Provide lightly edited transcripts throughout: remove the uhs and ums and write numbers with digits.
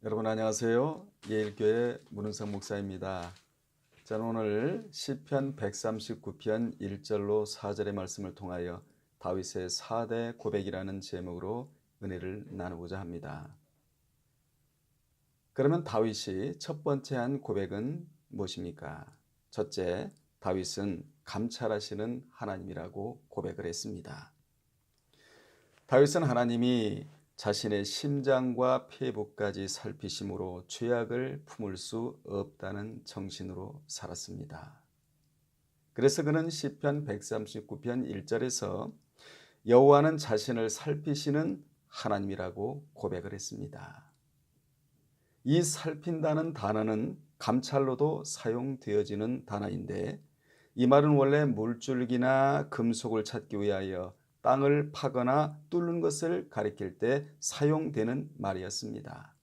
여러분 안녕하세요. 예일교회 문은성 목사입니다. 저는 오늘 시편 139편 1절로 4절의 말씀을 통하여 다윗의 4대 고백이라는 제목으로 은혜를 나누고자 합니다. 그러면 다윗이 첫 번째 한 고백은 무엇입니까? 첫째, 다윗은 감찰하시는 하나님이라고 고백을 했습니다. 다윗은 하나님이 자신의 심장과 폐부까지 살피심으로 죄악을 품을 수 없다는 정신으로 살았습니다. 그래서 그는 시편 139편 1절에서 여호와는 자신을 살피시는 하나님이라고 고백을 했습니다. 이 살핀다는 단어는 감찰로도 사용되어지는 단어인데 이 말은 원래 물줄기나 금속을 찾기 위하여 땅을 파거나 뚫는 것을 가리킬 때 사용되는 말이었습니다.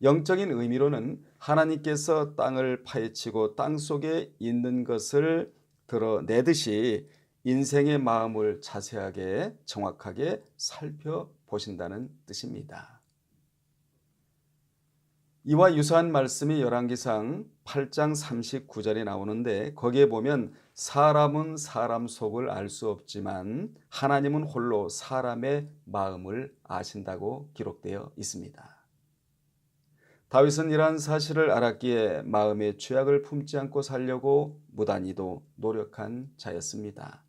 영적인 의미로는 하나님께서 땅을 파헤치고 땅 속에 있는 것을 드러내듯이 인생의 마음을 자세하게 정확하게 살펴보신다는 뜻입니다. 이와 유사한 말씀이 열왕기상 8장 39절에 나오는데 거기에 보면 사람은 사람 속을 알 수 없지만 하나님은 홀로 사람의 마음을 아신다고 기록되어 있습니다. 다윗은 이러한 사실을 알았기에 마음의 죄악을 품지 않고 살려고 무단히도 노력한 자였습니다.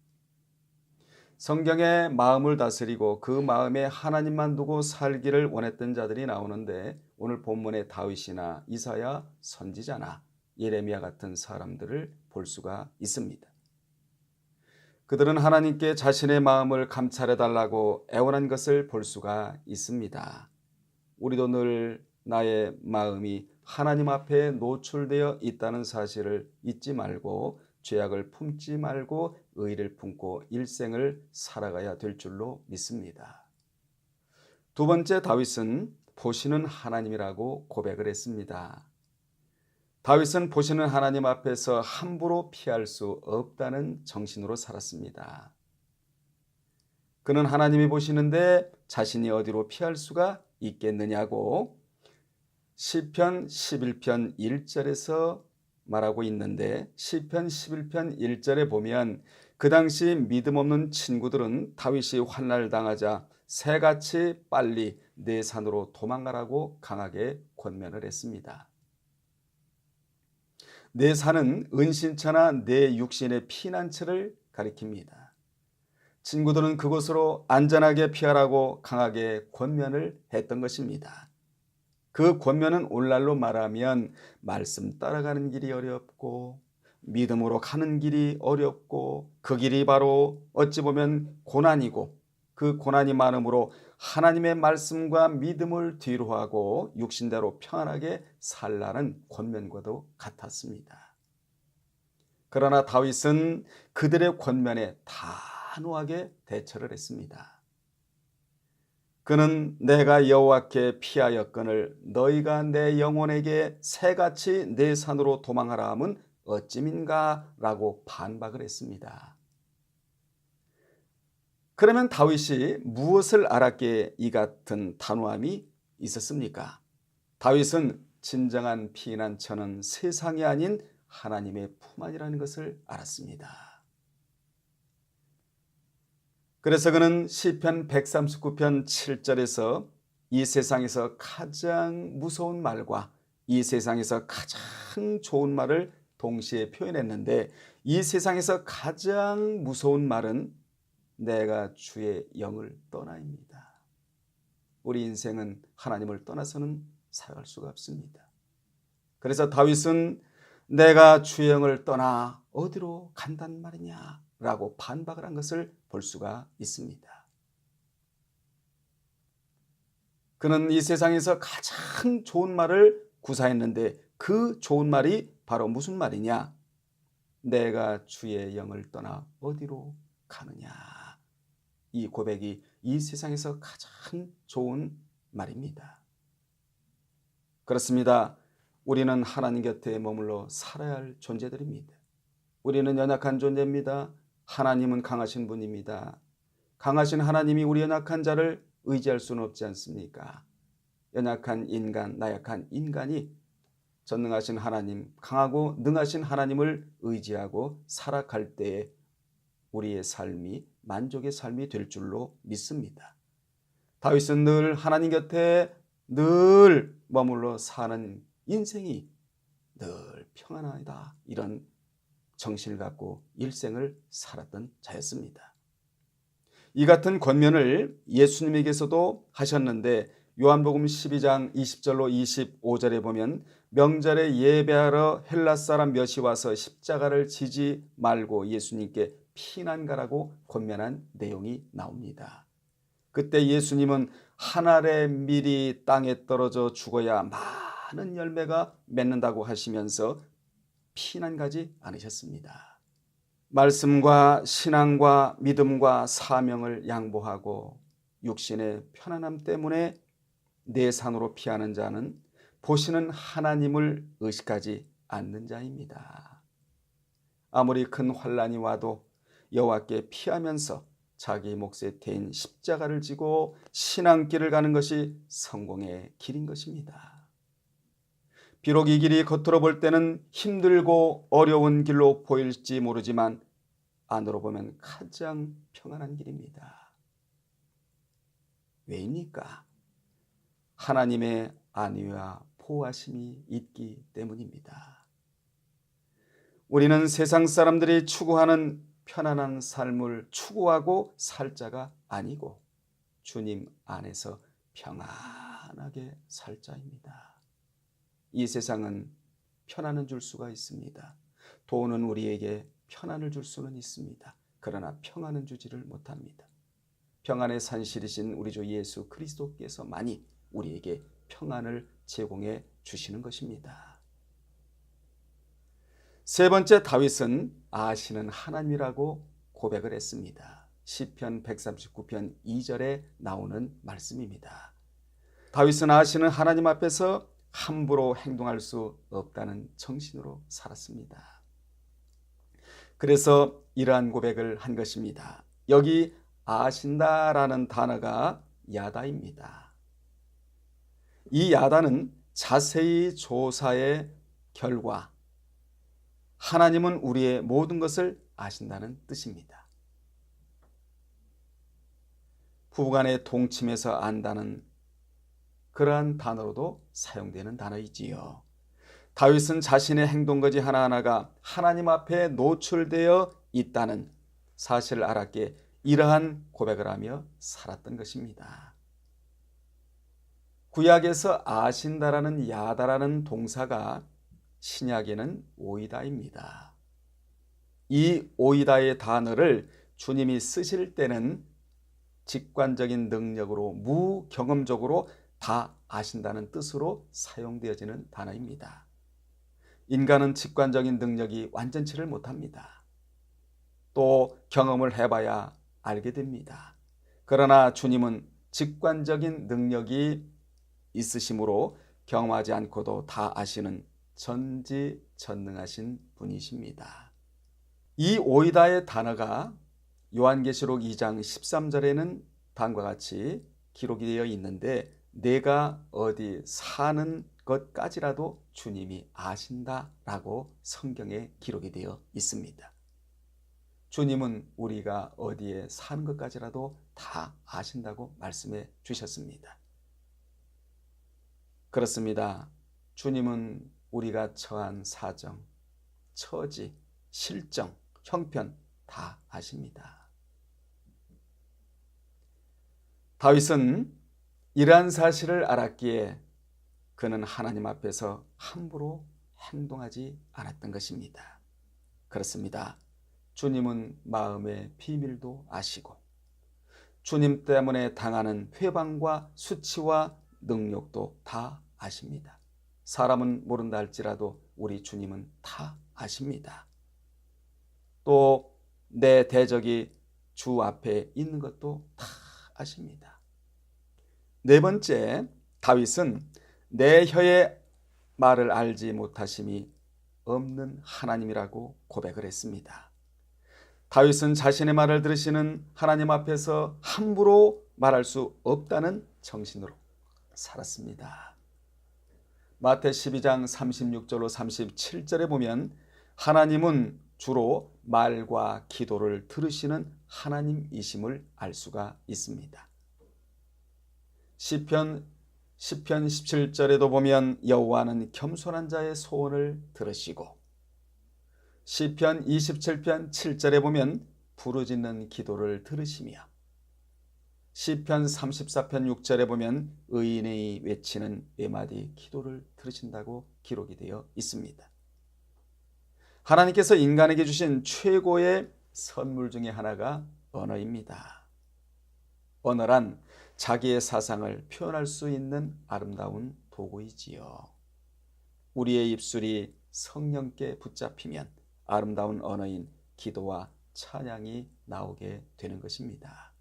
성경에 마음을 다스리고 그 마음에 하나님만 두고 살기를 원했던 자들이 나오는데 오늘 본문의 다윗이나 이사야 선지자나 예레미야 같은 사람들을 볼 수가 있습니다. 그들은 하나님께 자신의 마음을 감찰해 달라고 애원한 것을 볼 수가 있습니다. 우리도 늘 나의 마음이 하나님 앞에 노출되어 있다는 사실을 잊지 말고 죄악을 품지 말고 의를 품고 일생을 살아가야 될 줄로 믿습니다. 두 번째, 다윗은 보시는 하나님이라고 고백을 했습니다. 다윗은 보시는 하나님 앞에서 함부로 피할 수 없다는 정신으로 살았습니다. 그는 하나님이 보시는데 자신이 어디로 피할 수가 있겠느냐고 시편 11편 1절에서 말하고 있는데 시편 11편 1절에 보면 그 당시 믿음 없는 친구들은 다윗이 환난을 당하자 새같이 빨리 내 산으로 도망가라고 강하게 권면을 했습니다. 내 산은 은신처나 내 육신의 피난처를 가리킵니다. 친구들은 그곳으로 안전하게 피하라고 강하게 권면을 했던 것입니다. 그 권면은 오늘날로 말하면 말씀 따라가는 길이 어렵고 믿음으로 가는 길이 어렵고 그 길이 바로 어찌 보면 고난이고 그 고난이 많음으로 하나님의 말씀과 믿음을 뒤로하고 육신대로 평안하게 살라는 권면과도 같았습니다. 그러나 다윗은 그들의 권면에 단호하게 대처를 했습니다. 그는 내가 여호와께 피하였거늘 너희가 내 영혼에게 새같이 내 산으로 도망하라 함은 어찌민가 라고 반박을 했습니다. 그러면 다윗이 무엇을 알았기에 이 같은 단호함이 있었습니까? 다윗은 진정한 피난처는 세상이 아닌 하나님의 품 안이라는 것을 알았습니다. 그래서 그는 시편 139편 7절에서 이 세상에서 가장 무서운 말과 이 세상에서 가장 좋은 말을 동시에 표현했는데 이 세상에서 가장 무서운 말은 내가 주의 영을 떠나입니다. 우리 인생은 하나님을 떠나서는 살아갈 수가 없습니다. 그래서 다윗은 내가 주의 영을 떠나 어디로 간단 말이냐 라고 반박을 한 것을 볼 수가 있습니다. 그는 이 세상에서 가장 좋은 말을 구사했는데 그 좋은 말이 바로 무슨 말이냐? 내가 주의 영을 떠나 어디로 가느냐? 이 고백이 이 세상에서 가장 좋은 말입니다. 그렇습니다. 우리는 하나님 곁에 머물러 살아야 할 존재들입니다. 우리는 연약한 존재입니다. 하나님은 강하신 분입니다. 강하신 하나님이 우리 연약한 자를 의지할 수는 없지 않습니까? 연약한 인간, 나약한 인간이 전능하신 하나님, 강하고 능하신 하나님을 의지하고 살아갈 때에 우리의 삶이 만족의 삶이 될 줄로 믿습니다. 다윗은 늘 하나님 곁에 늘 머물러 사는 인생이 늘 평안하다, 이런 정신을 갖고 일생을 살았던 자였습니다. 이 같은 권면을 예수님에게서도 하셨는데 요한복음 12장 20절로 25절에 보면 명절에 예배하러 헬라 사람 몇이 와서 십자가를 지지 말고 예수님께 피난가라고 권면한 내용이 나옵니다. 그때 예수님은 한 알의 밀이 땅에 떨어져 죽어야 많은 열매가 맺는다고 하시면서 피난가지 않으셨습니다. 말씀과 신앙과 믿음과 사명을 양보하고 육신의 편안함 때문에 내 산으로 피하는 자는 보시는 하나님을 의식하지 않는 자입니다. 아무리 큰 환난이 와도 여호와께 피하면서 자기 몫에 대인 십자가를 지고 신앙길을 가는 것이 성공의 길인 것입니다. 비록 이 길이 겉으로 볼 때는 힘들고 어려운 길로 보일지 모르지만 안으로 보면 가장 평안한 길입니다. 왜입니까? 하나님의 안위와 보호하심이 있기 때문입니다. 우리는 세상 사람들이 추구하는 편안한 삶을 추구하고 살 자가 아니고 주님 안에서 평안하게 살 자입니다. 이 세상은 편안을 줄 수가 있습니다. 돈은 우리에게 편안을 줄 수는 있습니다. 그러나 평안은 주지를 못합니다. 평안의 산실이신 우리 주 예수 그리스도께서만이 우리에게 평안을 제공해 주시는 것입니다. 세 번째, 다윗은 아시는 하나님이라고 고백을 했습니다. 시편 139편 2절에 나오는 말씀입니다. 다윗은 아시는 하나님 앞에서 함부로 행동할 수 없다는 정신으로 살았습니다. 그래서 이러한 고백을 한 것입니다. 여기 아신다라는 단어가 야다입니다. 이 야다는 자세히 조사의 결과 하나님은 우리의 모든 것을 아신다는 뜻입니다. 부부간의 동침에서 안다는 그러한 단어로도 사용되는 단어이지요. 다윗은 자신의 행동거지 하나하나가 하나님 앞에 노출되어 있다는 사실을 알았기에 이러한 고백을 하며 살았던 것입니다. 구약에서 아신다라는 야다라는 동사가 신약에는 오이다입니다. 이 오이다의 단어를 주님이 쓰실 때는 직관적인 능력으로 무경험적으로 다 아신다는 뜻으로 사용되어지는 단어입니다. 인간은 직관적인 능력이 완전치를 못합니다. 또 경험을 해봐야 알게 됩니다. 그러나 주님은 직관적인 능력이 있으심으로 경험하지 않고도 다 아시는 전지전능하신 분이십니다. 이 오이다의 단어가 요한계시록 2장 13절에는 다음과 같이 기록이 되어 있는데 내가 어디 사는 것까지라도 주님이 아신다라고 성경에 기록이 되어 있습니다. 주님은 우리가 어디에 사는 것까지라도 다 아신다고 말씀해 주셨습니다. 그렇습니다. 주님은 우리가 처한 사정, 처지, 실정, 형편 다 아십니다. 다윗은 이러한 사실을 알았기에 그는 하나님 앞에서 함부로 행동하지 않았던 것입니다. 그렇습니다. 주님은 마음의 비밀도 아시고 주님 때문에 당하는 회방과 수치와 능력도 다 아십니다. 사람은 모른다 할지라도 우리 주님은 다 아십니다. 또 내 대적이 주 앞에 있는 것도 다 아십니다. 네 번째, 다윗은 내 혀의 말을 알지 못하심이 없는 하나님이라고 고백을 했습니다. 다윗은 자신의 말을 들으시는 하나님 앞에서 함부로 말할 수 없다는 정신으로 살았습니다. 마태 12장 36절로 37절에 보면 하나님은 주로 말과 기도를 들으시는 하나님이심을 알 수가 있습니다. 시편 17절에도 보면 여호와는 겸손한 자의 소원을 들으시고, 시편 27편 7절에 보면 부르짖는 기도를 들으시며, 시편 34편 6절에 보면 의인의 외치는 외마디 기도를 들으신다고 기록이 되어 있습니다. 하나님께서 인간에게 주신 최고의 선물 중에 하나가 언어입니다. 언어란 자기의 사상을 표현할 수 있는 아름다운 도구이지요. 우리의 입술이 성령께 붙잡히면 아름다운 언어인 기도와 찬양이 나오게 되는 것입니다.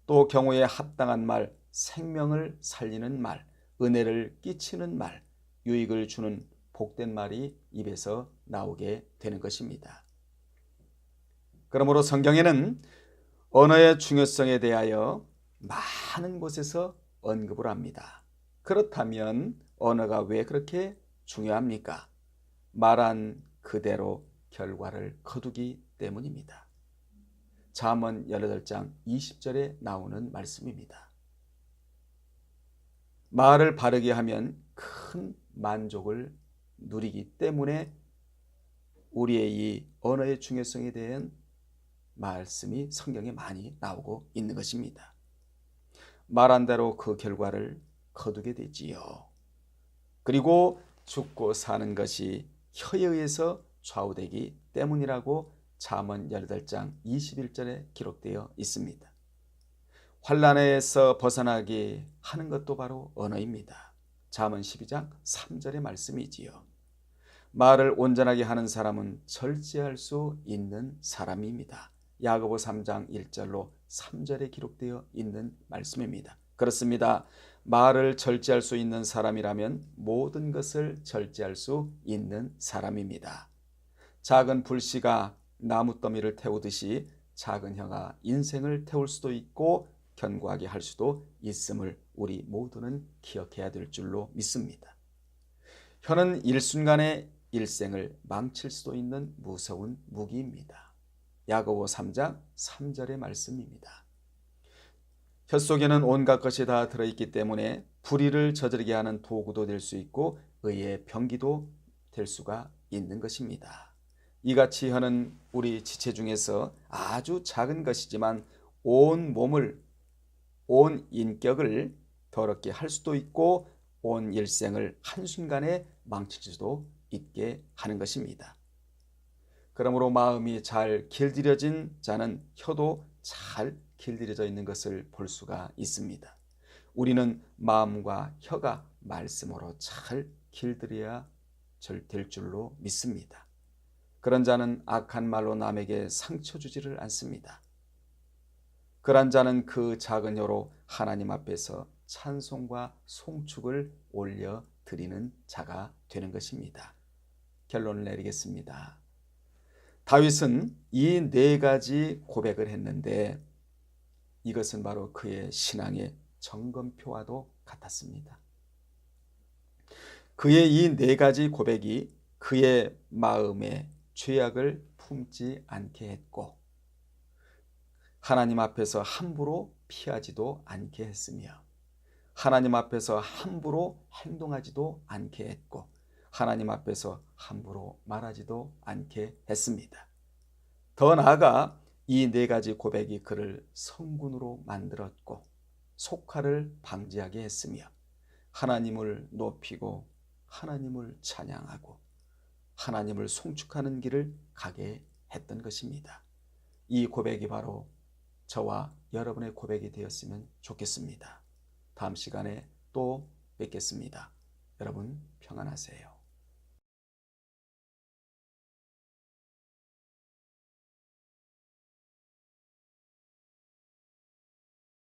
또 경우에 합당한 말, 생명을 살리는 말, 은혜를 끼치는 말, 유익을 주는 복된 말이 입에서 나오게 되는 것입니다. 그러므로 성경에는 언어의 중요성에 대하여 많은 곳에서 언급을 합니다. 그렇다면 언어가 왜 그렇게 중요합니까? 말한 그대로 결과를 거두기 때문입니다. 잠언 18장 20절에 나오는 말씀입니다. 말을 바르게 하면 큰 만족을 누리기 때문에 우리의 이 언어의 중요성에 대한 말씀이 성경에 많이 나오고 있는 것입니다. 말한 대로 그 결과를 거두게 되지요. 그리고 죽고 사는 것이 혀에 의해서 좌우되기 때문이라고 잠언 18장 21절에 기록되어 있습니다. 환난에서 벗어나게 하는 것도 바로 언어입니다. 잠언 12장 3절의 말씀이지요. 말을 온전하게 하는 사람은 절제할 수 있는 사람입니다. 야고보 3장 1절로 3절에 기록되어 있는 말씀입니다. 그렇습니다. 말을 절제할 수 있는 사람이라면 모든 것을 절제할 수 있는 사람입니다. 작은 불씨가 나무더미를 태우듯이 작은 혀가 인생을 태울 수도 있고 견고하게 할 수도 있음을 우리 모두는 기억해야 될 줄로 믿습니다. 혀는 일순간에 일생을 망칠 수도 있는 무서운 무기입니다. 야고보 3장 3절의 말씀입니다. 혀 속에는 온갖 것이 다 들어있기 때문에 불의를 저지르게 하는 도구도 될 수 있고 의의 병기도 될 수가 있는 것입니다. 이같이 혀는 우리 지체 중에서 아주 작은 것이지만 온 몸을, 온 인격을 더럽게 할 수도 있고 온 일생을 한순간에 망칠 수도 있게 하는 것입니다. 그러므로 마음이 잘 길들여진 자는 혀도 잘 길들여져 있는 것을 볼 수가 있습니다. 우리는 마음과 혀가 말씀으로 잘 길들여야 될 줄로 믿습니다. 그런 자는 악한 말로 남에게 상처 주지를 않습니다. 그런 자는 그 작은 혀로 하나님 앞에서 찬송과 송축을 올려 드리는 자가 되는 것입니다. 결론을 내리겠습니다. 다윗은 이 4가지 고백을 했는데 이것은 바로 그의 신앙의 점검표와도 같았습니다. 그의 이 4가지 고백이 그의 마음에 죄악을 품지 않게 했고 하나님 앞에서 함부로 피하지도 않게 했으며 하나님 앞에서 함부로 행동하지도 않게 했고 하나님 앞에서 함부로 말하지도 않게 했습니다. 더 나아가 이 4가지 고백이 그를 성군으로 만들었고 속화를 방지하게 했으며 하나님을 높이고 하나님을 찬양하고 하나님을 송축하는 길을 가게 했던 것입니다. 이 고백이 바로 저와 여러분의 고백이 되었으면 좋겠습니다. 다음 시간에 또 뵙겠습니다. 여러분 평안하세요.